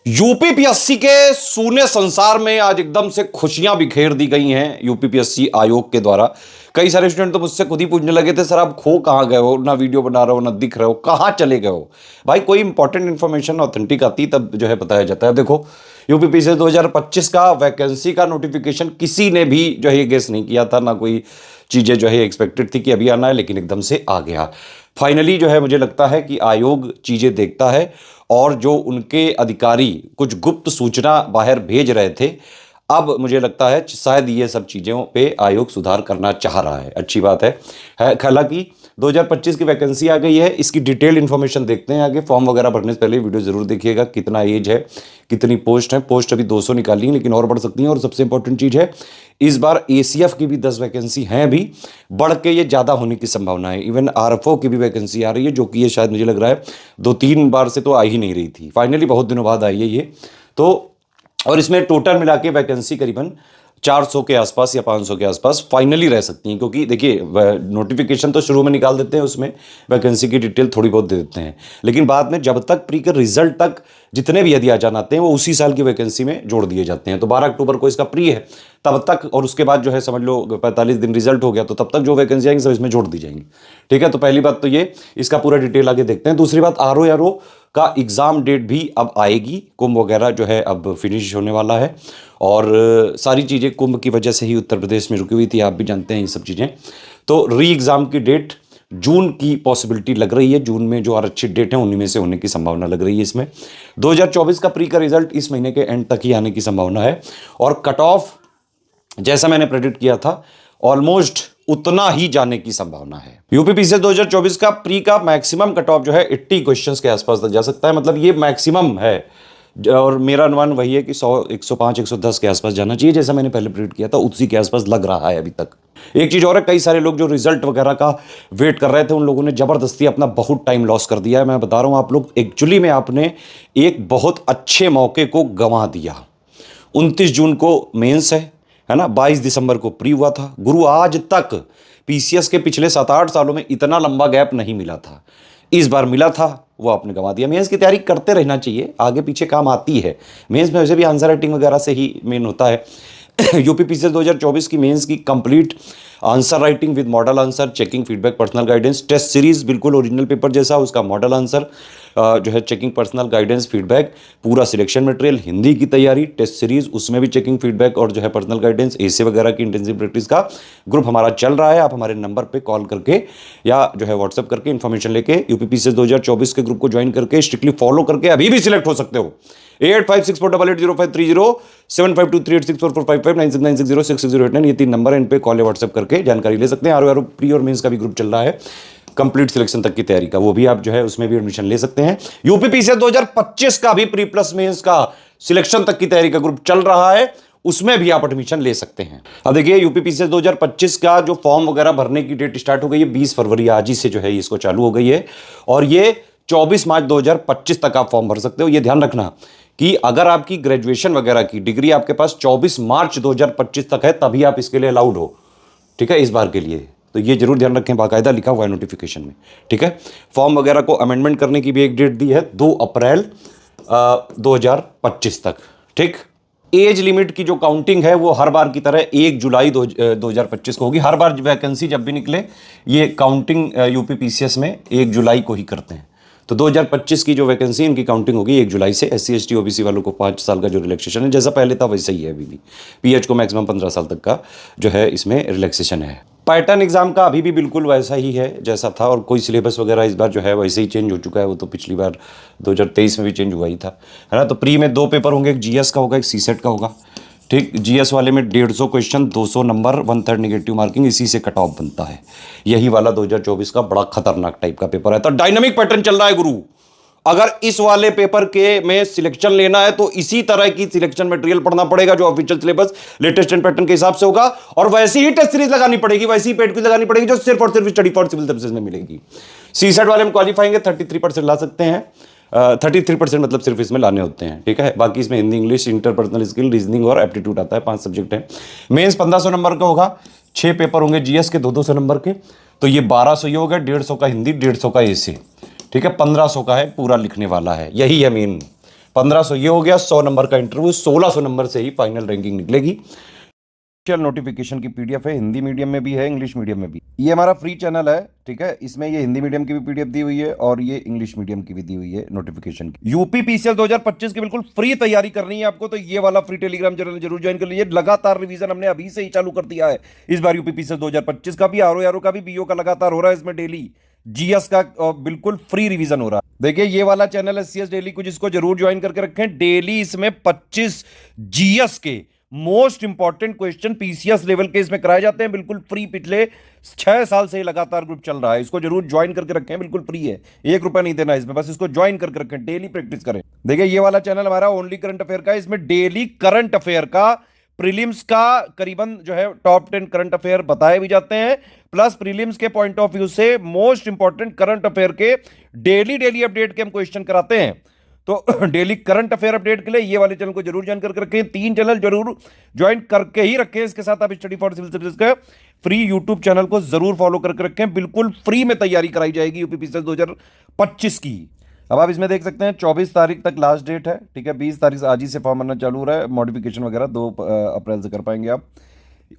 UPPSC के सूने संसार में आज एकदम से खुशियां बिखेर दी गई हैं यूपीपीएससी आयोग के द्वारा। कई सारे स्टूडेंट तो मुझसे खुद ही पूछने लगे थे, सर आप खो कहाँ गए हो, ना वीडियो बना रहे हो ना दिख रहे हो, कहाँ चले गए हो। भाई कोई इंपॉर्टेंट इन्फॉर्मेशन ऑथेंटिक आती तब जो है बताया जाता है। देखो यूपीपीएससी 2025 का वैकेंसी का नोटिफिकेशन किसी ने भी जो है ये गेस नहीं किया था, ना कोई चीज़ें जो है एक्सपेक्टेड थी कि अभी आना है, लेकिन एकदम से आ गया। फाइनली जो है मुझे लगता है कि आयोग चीज़ें देखता है और जो उनके अधिकारी कुछ गुप्त सूचना बाहर भेज रहे थे, अब मुझे लगता है शायद ये सब चीज़ों पे आयोग सुधार करना चाह रहा है। अच्छी बात है। हालांकि 2025 की वैकेंसी आ गई है, इसकी डिटेल इन्फॉर्मेशन देखते हैं आगे। फॉर्म वगैरह भरने से पहले वीडियो जरूर देखिएगा। कितना एज है, कितनी पोस्ट है। पोस्ट अभी 200 निकाली है, लेकिन और बढ़ सकती हैं। और सबसे इंपॉर्टेंट चीज़ है, इस बार एसीएफ की भी 10 वैकेंसी हैं अभी, बढ़ के ये ज़्यादा होने की संभावना है। इवन आरएफओ की भी वैकेंसी आ रही है, जो कि ये शायद मुझे लग रहा है 2-3 बार से तो आ ही नहीं रही थी। फाइनली बहुत दिनों बाद आई है ये तो। और इसमें टोटल मिला के वैकेंसी करीबन 400 के आसपास या 500 के आसपास फाइनली रह सकती हैं। क्योंकि देखिए नोटिफिकेशन तो शुरू में निकाल देते हैं, उसमें वैकेंसी की डिटेल थोड़ी बहुत दे देते हैं, लेकिन बाद में जब तक प्री के रिजल्ट तक जितने भी यदि आ जाते हैं वो उसी साल की वैकेंसी में जोड़ दिए जाते हैं। तो 12 अक्टूबर को इसका प्री है, तब तक और उसके बाद जो है समझ लो 45 दिन रिजल्ट हो गया, तो तब तक जो वैकेंसी आएंगी सब इसमें जोड़ दी जाएंगी। ठीक है, तो पहली बात तो ये, इसका पूरा डिटेल आगे देखते हैं। दूसरी बात, आरओ का एग्ज़ाम डेट भी अब आएगी। कुंभ वगैरह जो है अब फिनिश होने वाला है, और सारी चीज़ें कुंभ की वजह से ही उत्तर प्रदेश में रुकी हुई थी, आप भी जानते हैं ये सब चीज़ें। तो री एग्ज़ाम की डेट जून की पॉसिबिलिटी लग रही है। जून में जो आरक्षित डेट है उन्हीं में से होने की संभावना लग रही है इसमें। 2024 का प्री का रिजल्ट इस महीने के एंड तक ही आने की संभावना है। और कट ऑफ जैसा मैंने प्रेडिक्ट किया था ऑलमोस्ट उतना ही जाने की संभावना है। यूपीपीसीएस 2024 का प्री का मैक्सिमम कट ऑफ जो है 80 क्वेश्चंस के आसपास तक जा सकता है, मतलब ये मैक्सिमम है। और मेरा अनुमान वही है कि 100, 105, 110 के आसपास जाना चाहिए, जैसा मैंने पहले प्रेडिक्ट किया था उसी के आसपास लग रहा है अभी तक। एक चीज़ और है, कई सारे लोग जो रिजल्ट वगैरह का वेट कर रहे थे उन लोगों ने ज़बरदस्ती अपना बहुत टाइम लॉस कर दिया है। मैं बता रहा हूँ आप लोग, एक्चुअली में आपने एक बहुत अच्छे मौके को गंवा दिया। 29 जून को मेंस है ना, 22 दिसंबर को प्री हुआ था। गुरु आज तक पीसीएस के पिछले 7-8 सालों में इतना लंबा गैप नहीं मिला था, इस बार मिला था, वो आपने गंवा दिया। मेंस की तैयारी करते रहना चाहिए, आगे पीछे काम आती है। मेंस में वैसे भी आंसर राइटिंग वगैरह से ही मेन होता है। यूपीपीसीएस 2024 की मेंस की complete answer writing with model answer, checking, feedback, personal guidance, test series बिल्कुल ओरिजिनल पेपर जैसा, उसका मॉडल आंसर जो है, चेकिंग, पर्सनल गाइडेंस, फीडबैक, पूरा सिलेक्शन मटेरियल, हिंदी की तैयारी, टेस्ट सीरीज, उसमें भी चेकिंग, फीडबैक और जो है पर्सनल गाइडेंस, ऐसे वगैरह की इंटेंसिव प्रैक्टिस का ग्रुप हमारा चल रहा है। आप हमारे नंबर पे कॉल करके या जो है व्हाट्सएप करके इन्फॉर्मेशन लेके यूपीपीसीएस 2024 के ग्रुप को ज्वाइन करके स्ट्रिक्टली फॉलो करके अभी भी सिलेक्ट हो सकते हो। 8564880530, 7523864455, 9696066089, ये 3 नंबर है, इन पे कॉल या व्हाट्सएप करके जानकारी ले सकते हैं। आर प्री और मेंस का भी ग्रुप चल रहा है कंप्लीट सिलेक्शन तक की तैयारी का, वो भी आप जो है उसमें भी एडमिशन ले सकते हैं। यूपीपीसीएस 2025 का भी प्री प्लस मेंस का सिलेक्शन तक की तैयारी का ग्रुप चल रहा है, उसमें भी आप एडमिशन ले सकते हैं। अब देखिए यूपीपीसीएस 2025 का जो फॉर्म वगैरह भरने की डेट स्टार्ट हो गई है 20 फरवरी, आज ही से जो है इसको चालू हो गई है, और ये 24 मार्च 2025 तक आप फॉर्म भर सकते हो। ये ध्यान रखना कि अगर आपकी ग्रेजुएशन वगैरह की डिग्री आपके पास 24 मार्च 2025 तक है तभी आप इसके लिए अलाउड हो। ठीक है, इस बार के लिए तो ये जरूर ध्यान रखें, बाकायदा लिखा हुआ है नोटिफिकेशन में। ठीक है, फॉर्म वगैरह को अमेंडमेंट करने की भी एक डेट दी है, 2 अप्रैल 2025 तक। ठीक, एज लिमिट की जो काउंटिंग है वो हर बार की तरह 1 जुलाई 2025 को होगी। हर बार वैकेंसी जब भी निकले ये काउंटिंग यूपीपीसीएस में 1 जुलाई को ही करते हैं। तो 2025 की जो वैकेंसी इनकी काउंटिंग होगी 1 जुलाई से। SC ST OBC वालों को 5 साल का जो रिलैक्सेशन है, जैसा पहले था वैसे ही है अभी भी। PH को मैक्सिमम 15 साल तक का जो है इसमें रिलैक्सेशन है। पैटर्न एग्जाम का अभी भी बिल्कुल वैसा ही है जैसा था, और कोई सिलेबस वगैरह इस बार जो है वैसे ही चेंज हो चुका है। वो तो पिछली बार 2023 में भी चेंज हुआ ही था, है ना। तो प्री में 2 पेपर होंगे, एक जीएस का होगा, एक सीसेट का होगा। ठीक, जीएस वाले में 150 क्वेश्चन, 200 नंबर, 1/3 नेगेटिव मार्किंग, इसी से कट ऑफ बनता है। यही वाला 2024 का बड़ा खतरनाक टाइप का पेपर है। तो डायनामिक पैटर्न चल रहा है गुरु। अगर इस वाले पेपर के में सिलेक्शन लेना है तो इसी तरह की सिलेक्शन मटेरियल पढ़ना पड़ेगा जो official syllabus latest and pattern के हिसाब से होगा, और वैसी ही टेस्ट सीरीज लगानी पड़ेगी, वैसी ही पेड क्विज लगानी पड़ेगी जो सिर्फ और सिर्फ स्टडी फॉर सिविल सर्विसेज में मिलेगी। सीसेट वाले में क्वालिफाइंग 33% ला सकते हैं, 33% मतलब सिर्फ इसमें लाने होते हैं। ठीक है, बाकी इसमें Hindi, English, interpersonal skill, reasoning और एप्टीट्यूड आता है, 5 सब्जेक्ट है। मेंस 1500 नंबर का होगा, 6 पेपर होंगे जीएस के 200 नंबर के, तो ये 1200 ये हो गया, 150 का हिंदी, 150 का ऐसे। ठीक है, 1500 का है पूरा लिखने वाला है, यही है मेन। 1500 ये हो गया 100 नंबर का इंटरव्यू, 1600 नंबर से ही फाइनल रैंकिंग निकलेगी। नोटिफिकेशन की पीडीएफ है, हिंदी मीडियम में भी है, इंग्लिश मीडियम में भी। ये हमारा फ्री चैनल है, ठीक है। इसमें ये हिंदी मीडियम की भी पीडीएफ दी हुई है और ये इंग्लिश मीडियम की भी दी हुई है नोटिफिकेशन की। यूपी पीसीएस 2025 की बिल्कुल फ्री तैयारी करनी है आपको, तो ये वाला फ्री टेलीग्राम चैनल जरूर ज्वाइन कर लीजिए। लगातार रिवीजन हमने अभी से ही चालू कर दिया है इस बार यूपी पीसीएस 2025 का भी, आरओ का भी, बीओ का लगातार हो रहा है इसमें डेली। जीएस का बिल्कुल फ्री रिवीजन हो रहा है। देखिए ये वाला चैनल है सीएस डेली, कुछ इसको जरूर ज्वाइन करके रखें। डेली इसमें 25 जीएस के most important question PCS level के इसमें कराए जाते हैं, बिल्कुल फ्री। पिछले 6 साल से लगातार ग्रुप चल रहा है, इसको जरूर ज्वाइन करके रखें, बिल्कुल फ्री है, 1 रुपया नहीं देना इसमें, बस इसको ज्वाइन करके रखें, डेली प्रैक्टिस करें। देखिए ये वाला चैनल हमारा ओनली करंट अफेयर का है, इसमें डेली करंट अफेयर का, प्रीलिम्स का करीबन जो है टॉप 10 करंट अफेयर बताए भी जाते हैं, प्लस प्रीलिम्स के पॉइंट ऑफ व्यू से मोस्ट इंपॉर्टेंट करंट अफेयर के डेली अपडेट के हम क्वेश्चन कराते हैं। तो डेली करंट अफेयर अपडेट के लिए ये वाले चैनल को जरूर ज्वाइन करके रखें, 3 चैनल जरूर ज्वाइन करके ही रखें। इसके साथ आप स्टडी फॉर सिविल सर्विस का फ्री यूट्यूब चैनल को जरूर फॉलो करके रखें, बिल्कुल फ्री में तैयारी कराई जाएगी यूपी पीसीएस 2025 की। अब आप इसमें देख सकते हैं 24 तारीख तक लास्ट डेट है, ठीक है। 20 तारीख से आज ही से फॉर्म भरना चालू हो रहा है, मॉडिफिकेशन वगैरह 2 अप्रैल से कर पाएंगे आप।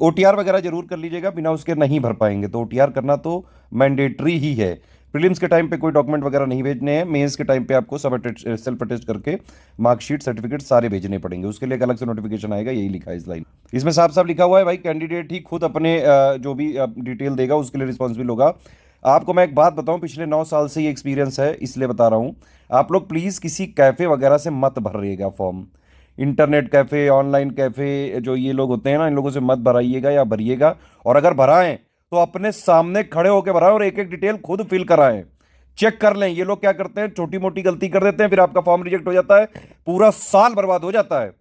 ओटीआर वगैरह जरूर कर लीजिएगा, बिना उसके नहीं भर पाएंगे, तो ओटीआर करना तो मैंडेटरी ही है। प्रीलिम्स के टाइम पे कोई डॉक्यूमेंट वगैरह नहीं भेजने हैं, मेंस के टाइम पे आपको सब सेल्फ अटेस्ट करके मार्कशीट सर्टिफिकेट सारे भेजने पड़ेंगे, उसके लिए एक अलग से नोटिफिकेशन आएगा, यही लिखा है इस लाइन। इसमें साफ साफ लिखा हुआ है भाई, कैंडिडेट ही खुद अपने जो भी डिटेल देगा उसके लिए रिस्पॉन्सिबल होगा। आपको मैं एक बात बताऊं, पिछले 9 साल से ये एक्सपीरियंस है, इसलिए बता रहा हूं। आप लोग प्लीज़ किसी कैफ़े वगैरह से मत भरिएगा form, internet cafe, online cafe, जो ये लोग होते हैं ना, इन लोगों से मत भराइएगा या भरिएगा। और अगर भराएं तो अपने सामने खड़े होकर भराएं और एक एक डिटेल खुद फिल कराएं, चेक कर लें। ये लोग क्या करते हैं, छोटी मोटी गलती कर देते हैं, फिर आपका फॉर्म रिजेक्ट हो जाता है, पूरा साल बर्बाद हो जाता है।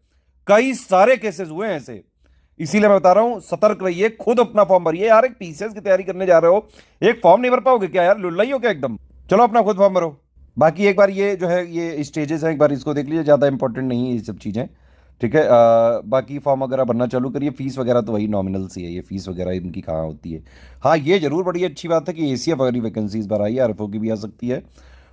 कई सारे केसेस हुए हैं ऐसे, इसीलिए मैं बता रहा हूं सतर्क रहिए, खुद अपना फॉर्म भरिए। यार एक पीसीएस की तैयारी करने जा रहे हो, एक फॉर्म नहीं भर पाओगे क्या यार, लुल्ला ही हो क्या एकदम? चलो अपना खुद फॉर्म भरो। बाकी एक बार ये जो है ये स्टेजेस हैं, एक बार इसको देख लीजिए, ज़्यादा इंपॉर्टेंट नहीं है ये सब चीज़ें, ठीक है। बाकी फॉर्म वगैरह भरना चालू करिए। फीस वगैरह तो वही नॉमिनल सी है, ये फीस वगैरह इनकी कहाँ होती है। हाँ ये जरूर बड़ी अच्छी बात है कि एसीएफ वाली वैकेंसी इस बार आई है, आरएफओ की भी आ सकती है,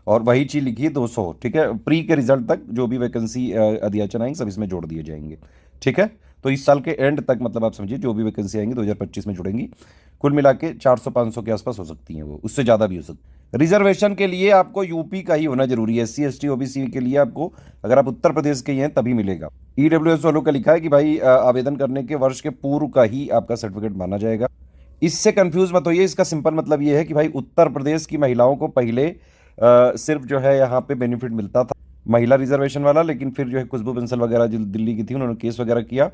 और वही चीज़ लिखी है 200, ठीक है। प्री के रिजल्ट तक जो भी वैकेंसी अध्याचन आएंगे सब इसमें जोड़ दिए जाएंगे, ठीक है। तो इस साल के एंड तक मतलब आप समझिए जो भी वैकेंसी आएंगी 2025 में जुड़ेंगी, कुल मिला के 400-500 के आसपास हो सकती हैं, वो उससे ज़्यादा भी हो सकती है। रिजर्वेशन के लिए आपको यूपी का ही होना जरूरी है, एससी एसटी ओबीसी के लिए आपको, अगर आप उत्तर प्रदेश के ही हैं तभी मिलेगा। ईडब्ल्यूएस वालों का लिखा है कि भाई आवेदन करने के वर्ष के पूर्व का ही आपका सर्टिफिकेट माना जाएगा। इससे कंफ्यूज मत होइए, इसका सिंपल मतलब ये है कि भाई उत्तर प्रदेश की महिलाओं को पहले सिर्फ जो है यहाँ पे बेनिफिट मिलता था महिला रिजर्वेशन वाला, लेकिन फिर जो है खुशबू बंसल वगैरह जो दिल्ली की थी उन्होंने केस वगैरह किया।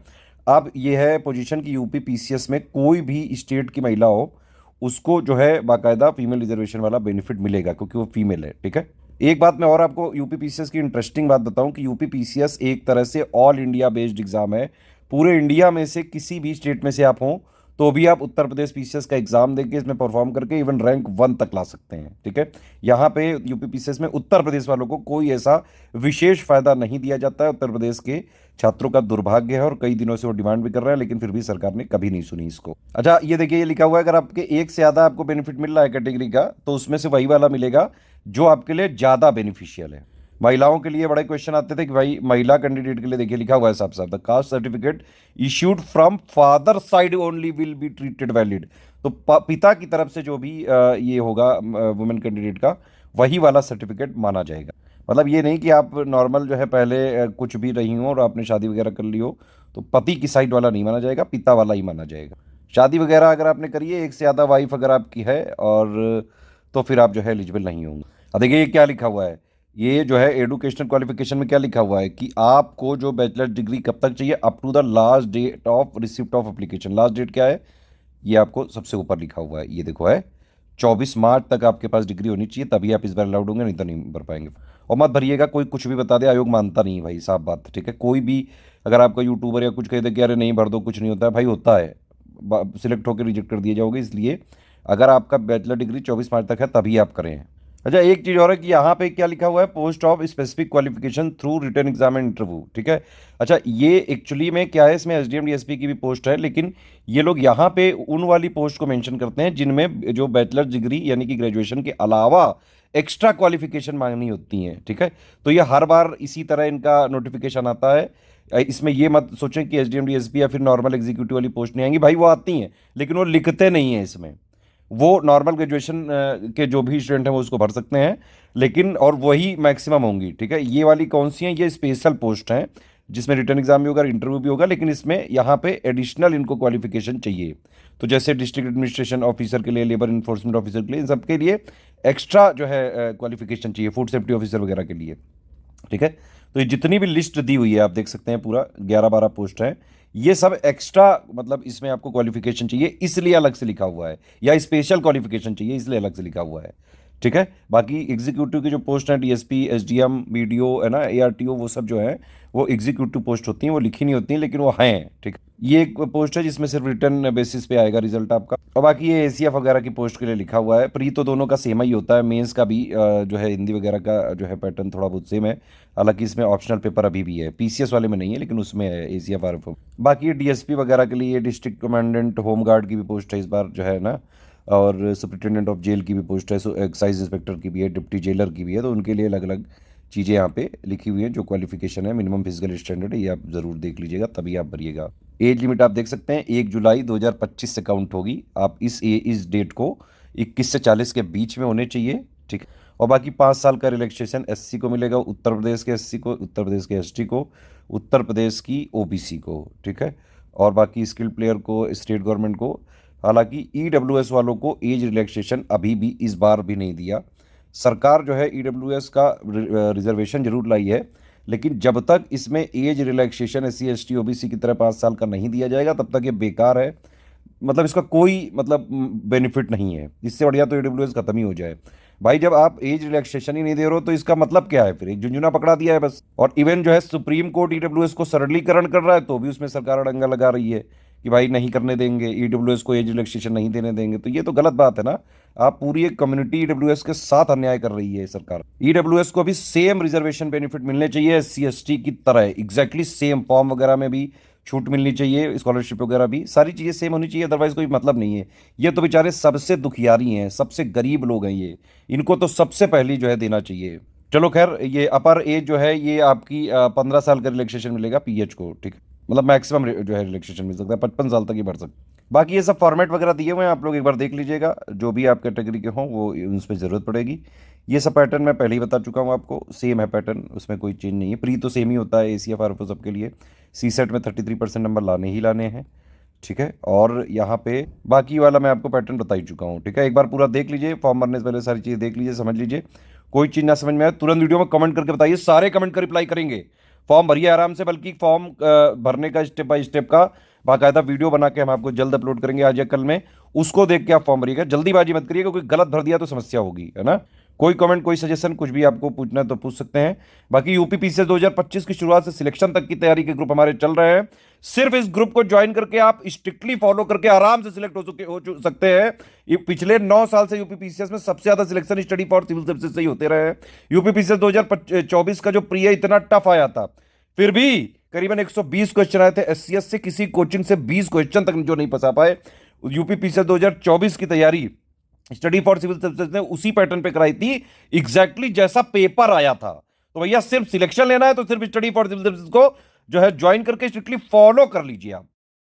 अब ये है पोजीशन कि यूपी पीसीएस में कोई भी स्टेट की महिला हो उसको जो है बाकायदा फीमेल रिजर्वेशन वाला बेनिफिट मिलेगा, क्योंकि वो फीमेल है, ठीक है। एक बात मैं और आपको यूपी पीसीएस की इंटरेस्टिंग बात बताऊं कि यूपी पीसीएस एक तरह से ऑल इंडिया बेस्ड एग्जाम है। पूरे इंडिया में से किसी भी स्टेट में से आप हों तो भी आप उत्तर प्रदेश पीसीएस का एग्जाम देके इसमें परफॉर्म करके इवन रैंक 1 तक ला सकते हैं, ठीक है। यहाँ पे यूपी पीसीएस में उत्तर प्रदेश वालों को कोई ऐसा विशेष फायदा नहीं दिया जाता है। उत्तर प्रदेश के छात्रों का दुर्भाग्य है और कई दिनों से वो डिमांड भी कर रहे हैं, लेकिन फिर भी सरकार ने कभी नहीं सुनी इसको। अच्छा ये देखिए, ये लिखा हुआ है अगर आपके एक से ज़्यादा आपको बेनिफिट मिल रहा है कैटेगरी का, तो उसमें से वही वाला मिलेगा जो आपके लिए ज़्यादा बेनिफिशियल है। महिलाओं के लिए बड़े क्वेश्चन आते थे कि भाई महिला कैंडिडेट के लिए देखिए लिखा हुआ है साफ साफ, the caste certificate issued from father side only will be treated valid. तो पिता की तरफ से जो भी ये होगा वुमेन कैंडिडेट का, वही वाला सर्टिफिकेट माना जाएगा। मतलब ये नहीं कि आप नॉर्मल जो है पहले कुछ भी रही हो और आपने शादी वगैरह कर ली हो तो पति की साइड वाला नहीं माना जाएगा, पिता वाला ही माना जाएगा। शादी वगैरह अगर आपने करी है, एक से ज़्यादा वाइफ अगर आपकी है, और तो फिर आप जो है एलिजिबल नहीं होंगे। अब देखिए ये क्या लिखा हुआ है, ये जो है एजुकेशनल क्वालिफिकेशन में क्या लिखा हुआ है कि आपको जो बैचलर डिग्री कब तक चाहिए, up to the last date of receipt of application. Last date क्या है, ये आपको सबसे ऊपर लिखा हुआ है, ये देखो है 24 मार्च तक आपके पास डिग्री होनी चाहिए, तभी आप इस बार अलाउड होंगे, नहीं तो नहीं भर पाएंगे। और मत भरिएगा, कोई कुछ भी बता दे, आयोग मानता नहीं भाई, साफ बात, ठीक है। कोई भी अगर आपका यूट्यूबर या कुछ कह दे कि अरे नहीं भर दो, कुछ नहीं होता है भाई, होता है, सिलेक्ट होकर रिजेक्ट कर दिए जाओगे। इसलिए अगर आपका बैचलर डिग्री 24 मार्च तक है तभी आप करें। अच्छा एक चीज़ और है कि यहाँ पे क्या लिखा हुआ है, post of specific qualification through written exam and interview, ठीक है। अच्छा ये एक्चुअली में क्या है, इसमें एसडीएम डीएसपी की भी पोस्ट है, लेकिन ये लोग यहाँ पे उन वाली पोस्ट को मेंशन करते हैं जिनमें जो बैचलर डिग्री यानी कि ग्रेजुएशन के अलावा एक्स्ट्रा क्वालिफिकेशन मांगनी होती हैं, ठीक है। तो ये हर बार इसी तरह इनका नोटिफिकेशन आता है। इसमें ये मत सोचें कि एसडीएम डीएसपी या फिर नॉर्मल एग्जीक्यूटिव वाली पोस्ट नहीं आएंगी, भाई वो आती हैं, लेकिन वो लिखते नहीं हैं इसमें। वो नॉर्मल ग्रेजुएशन के जो भी स्टूडेंट हैं वो उसको भर सकते हैं, लेकिन और वही मैक्सिमम होंगी, ठीक है। ये वाली कौन सी हैं, ये स्पेशल पोस्ट हैं जिसमें रिटर्न एग्जाम भी होगा, इंटरव्यू भी होगा, लेकिन इसमें यहाँ पे एडिशनल इनको क्वालिफिकेशन चाहिए। तो जैसे डिस्ट्रिक्ट एडमिनिस्ट्रेशन ऑफिसर के लिए, लेबर इन्फोर्समेंट ऑफिसर के लिए, इन सब के लिए एक्स्ट्रा जो है क्वालिफिकेशन चाहिए, फूड सेफ्टी ऑफिसर वगैरह के लिए, ठीक है। तो ये जितनी भी लिस्ट दी हुई है आप देख सकते हैं, पूरा 11-12 पोस्ट है, ये सब एक्स्ट्रा, मतलब इसमें आपको क्वालिफिकेशन चाहिए इसलिए अलग से लिखा हुआ है, या स्पेशल क्वालिफिकेशन चाहिए इसलिए अलग से लिखा हुआ है, ठीक है। बाकी एग्जीक्यूटिव की जो पोस्ट है, डीएसपी, एसडीएम, बीडीओ है ना, एआरटीओ, वो सब जो है वो एग्जीक्यूटिव पोस्ट होती हैं, वो लिखी नहीं होती हैं, लेकिन वो हैं, ठीक। ये एक पोस्ट है जिसमें सिर्फ रिटर्न बेसिस पे आएगा रिजल्ट आपका। और बाकी ये एसीएफ वगैरह की पोस्ट के लिए लिखा हुआ है। प्री तो दोनों का सेम ही होता है, मेंस का भी जो है हिंदी वगैरह का जो है पैटर्न थोड़ा बहुत सेम है, हालांकि इसमें ऑप्शनल पेपर अभी भी है, पीसीएस वाले में नहीं है लेकिन उसमें है एसीएफ आरएफओ। बाकी ये डीएसपी वगैरह के लिए डिस्ट्रिक्ट कमांडेंट होमगार्ड की भी पोस्ट है इस बार जो है ना, और सुप्रिटेंडेंट ऑफ जेल की भी पोस्ट है, एक्साइज इंस्पेक्टर की भी है, डिप्टी जेलर की भी है। तो उनके लिए अलग अलग चीज़ें यहाँ पे लिखी हुई हैं, जो क्वालिफिकेशन है, मिनिमम फिजिकल स्टैंडर्ड है, ये आप ज़रूर देख लीजिएगा तभी आप भरिएगा। एज लिमिट आप देख सकते हैं 1 जुलाई 2025 से काउंट होगी। आप इस डेट को 21 से 40 के बीच में होने चाहिए, ठीक। और बाकी 5 साल का रिलैक्सेशन एससी को मिलेगा, उत्तर प्रदेश के एससी को, उत्तर प्रदेश के एसटी को, उत्तर प्रदेश की ओबीसी को, ठीक है। और बाकी स्किल्ड प्लेयर को, स्टेट गवर्नमेंट को। हालांकि ईडब्ल्यूएस वालों को एज रिलैक्सेशन अभी भी इस बार भी नहीं दिया। सरकार जो है ईडब्ल्यूएस का रिजर्वेशन जरूर लाई है, लेकिन जब तक इसमें age relaxation SC ST OBC की तरह 5 साल का नहीं दिया जाएगा तब तक ये बेकार है। मतलब इसका कोई मतलब बेनिफिट नहीं है। इससे बढ़िया तो ईडब्ल्यूएस खत्म ही हो जाए भाई। जब आप एज रिलैक्सेशन ही नहीं दे रहे हो तो इसका मतलब क्या है, फिर एक झुंझुना पकड़ा दिया है बस। और इवन जो है सुप्रीम कोर्ट ईडब्ल्यूएस को सरलीकरण कर रहा है, तो भी उसमें सरकार अड़ंगा लगा रही है कि भाई नहीं करने देंगे, ईडब्ल्यूएस को एज रिलैक्सेशन नहीं देने देंगे। तो ये तो गलत बात है ना। आप पूरी एक कम्युनिटी ईडब्ल्यूएस के साथ अन्याय कर रही है सरकार। ईडब्ल्यूएस को भी सेम रिजर्वेशन बेनिफिट मिलने चाहिए एससी एसटी की तरह, एग्जैक्टली सेम। फॉर्म वगैरह में भी छूट मिलनी चाहिए, स्कॉलरशिप वगैरह भी, सारी चीज़ें सेम होनी चाहिए, अदरवाइज कोई मतलब नहीं है। ये तो बेचारे सबसे दुखियारी हैं, सबसे गरीब लोग हैं ये, इनको तो सबसे पहले जो है देना चाहिए। चलो खैर, ये अपर एज जो है ये आपकी 15 साल का रिलैक्सेशन मिलेगा पीएच को, ठीक। मतलब मैक्सिमम जो है रिलैक्सेशन मिल सकता है, 55 साल तक ही बढ़ सकता है। बाकी ये सब फॉर्मेट वगैरह दिए हुए हैं, आप लोग एक बार देख लीजिएगा, जो भी आप कैटेगरी के हों वो उन पर ज़रूरत पड़ेगी। ये सब पैटर्न मैं पहले ही बता चुका हूँ आपको, सेम है पैटर्न, उसमें कोई चेंज नहीं है। प्री तो सेम ही होता है एसीएफ आरएफओ सबके लिए। सीसेट में 33% नंबर लाने ही लाने हैं, ठीक है। और यहाँ पे बाकी वाला मैं आपको पैटर्न बता ही चुका हूँ, ठीक है। एक बार पूरा देख लीजिए, फॉर्म भरने से पहले सारी चीज़ें देख लीजिए, समझ लीजिए। कोई चीज़ ना समझ में आए तुरंत वीडियो में कमेंट करके बताइए, सारे कमेंट का रिप्लाई करेंगे। फॉर्म भरिए आराम से, बल्कि फॉर्म भरने का स्टेप बाय स्टेप का बाकायदा वीडियो बना के हम आपको जल्द अपलोड करेंगे आज या कल में, उसको देख के आप फॉर्म भरिएगा। जल्दीबाजी मत करिएगा, कोई गलत भर दिया तो समस्या होगी, है ना। कोई कमेंट, कोई सजेशन, कुछ भी आपको पूछना है तो पूछ सकते हैं। बाकी यूपी पीसीएस 2025 की शुरुआत से सिलेक्शन तक की तैयारी के ग्रुप हमारे चल रहे हैं। सिर्फ इस ग्रुप को ज्वाइन करके आप स्ट्रिक्टली फॉलो सकते आराम से सिलेक्ट हो सकते हैं। ये पिछले 9 साल से यूपी पीसीएस में सबसे ज्यादा selection study for civil services से ही होते रहे हैं। यूपी पीसीएस 2024 का जो प्री है इतना टफ आया था, फिर भी करीबन 120 क्वेश्चन आए थे एससीएस से, किसी कोचिंग से 20 क्वेश्चन तक जो नहीं फंसा पाए। यूपी पीसीएस 2024 की तैयारी स्टडी फॉर सिविल सर्विसेज ने उसी पैटर्न पे कराई थी, एग्जैक्टली जैसा पेपर आया था। तो भैया सिर्फ सिलेक्शन लेना है तो सिर्फ स्टडी फॉर सिविल सर्विसेज को जो है ज्वाइन करके स्ट्रिक्टली फॉलो कर लीजिए आप।